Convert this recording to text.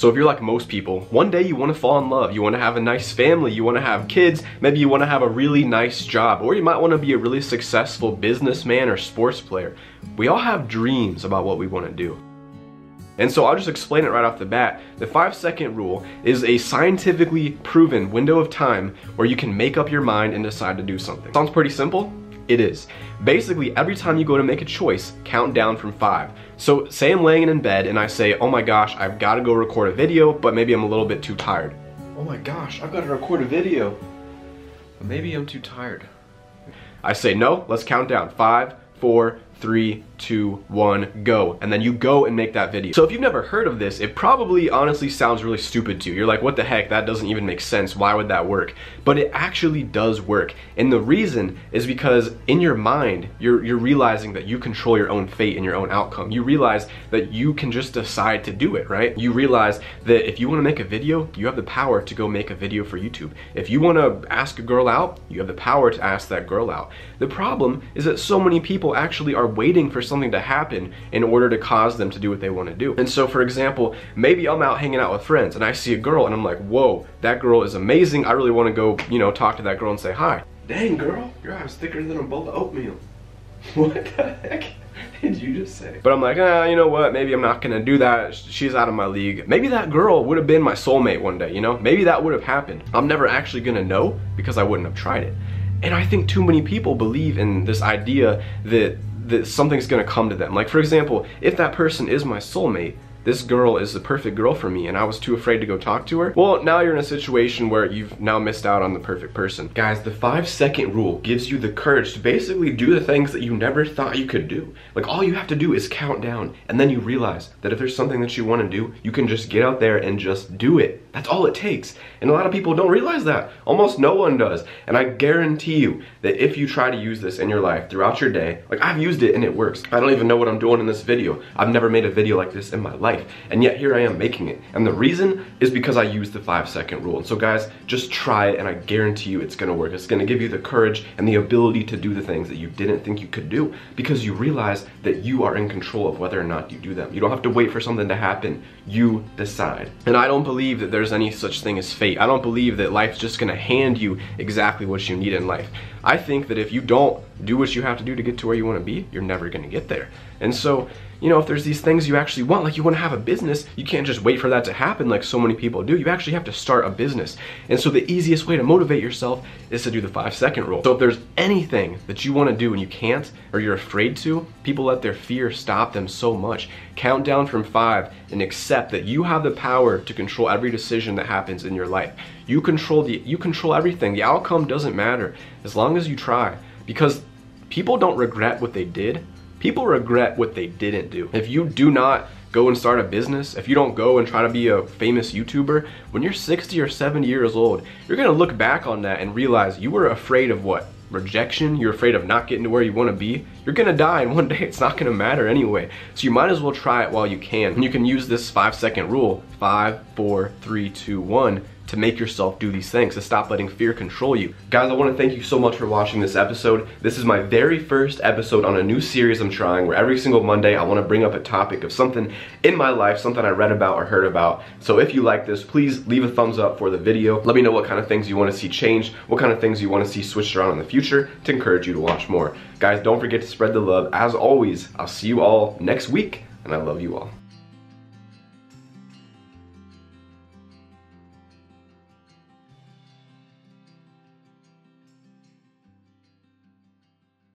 So if you're like most people, one day you want to fall in love, you want to have a nice family, you want to have kids, maybe you want to have a really nice job, or you might want to be a really successful businessman or sports player. We all have dreams about what we want to do. And so I'll just explain it right off the bat. The 5-second rule is a scientifically proven window of time where you can make up your mind and decide to do something. Sounds pretty simple? It is. Basically, every time you go to make a choice, count down from 5. So say I'm laying in bed and I say, oh my gosh, I've got to go record a video, but maybe I'm a little bit too tired. Oh my gosh, I've got to record a video, but maybe I'm too tired. I say, no, let's count down. 5, 4, 3, 2, 1, go. And then you go and make that video. So if you've never heard of this, it probably honestly sounds really stupid to you. You're like, what the heck? That doesn't even make sense. Why would that work? But it actually does work. And the reason is because in your mind, you're realizing that you control your own fate and your own outcome. You realize that you can just decide to do it, right? You realize that if you want to make a video, you have the power to go make a video for YouTube. If you want to ask a girl out, you have the power to ask that girl out. The problem is that so many people actually are waiting for something to happen in order to cause them to do what they want to do. And so for example, maybe I'm out hanging out with friends and I see a girl and I'm like, whoa, that girl is amazing. I really want to go, you know, talk to that girl and say hi. Dang girl, your eye's thicker than a bowl of oatmeal. What the heck did you just say? But I'm like, you know what, maybe I'm not gonna do that. She's out of my league. Maybe that girl would have been my soulmate one day, you know? Maybe that would have happened. I'm never actually gonna know because I wouldn't have tried it. And I think too many people believe in this idea that something's gonna come to them. Like for example, if that person is my soulmate, this girl is the perfect girl for me and I was too afraid to go talk to her, well, now you're in a situation where you've now missed out on the perfect person. Guys, the 5-second rule gives you the courage to basically do the things that you never thought you could do. Like all you have to do is count down, and then you realize that if there's something that you want to do, you can just get out there and just do it. That's all it takes. And a lot of people don't realize that. Almost no one does. And I guarantee you that if you try to use this in your life throughout your day, like I've used it and it works. I don't even know what I'm doing in this video. I've never made a video like this in my life. And yet here I am making it. And the reason is because I used the 5-second rule. And so guys, just try it and I guarantee you it's gonna work. It's gonna give you the courage and the ability to do the things that you didn't think you could do because you realize that you are in control of whether or not you do them. You don't have to wait for something to happen. You decide. And I don't believe that there's any such thing as fate. I don't believe that life's just gonna hand you exactly what you need in life. I think that if you don't do what you have to do to get to where you want to be, you're never gonna get there. And so, you know, if there's these things you actually want, like you want to have a business, you can't just wait for that to happen like so many people do. You actually have to start a business. And so the easiest way to motivate yourself is to do the 5-second rule. So if there's anything that you want to do and you can't, or you're afraid to, people let their fear stop them so much. Count down from 5 and accept that you have the power to control every decision that happens in your life. You control everything. The outcome doesn't matter as long as you try, because people don't regret what they did. People regret what they didn't do. If you do not go and start a business, if you don't go and try to be a famous YouTuber, when you're 60 or 70 years old, you're gonna look back on that and realize you were afraid of what? Rejection. You're afraid of not getting to where you want to be. You're gonna die, and one day it's not gonna matter anyway. So you might as well try it while you can. And you can use this 5-second rule, 5, 4, 3, 2, 1, to make yourself do these things, to stop letting fear control you. Guys, I want to thank you so much for watching this episode. This is my very first episode on a new series I'm trying, where every single Monday I want to bring up a topic of something in my life, something I read about or heard about. So if you like this, please leave a thumbs up for the video. Let me know what kind of things you want to see changed, what kind of things you want to see switched around in the future to encourage you to watch more. Guys, don't forget to spread the love. As always, I'll see you all next week, and I love you all.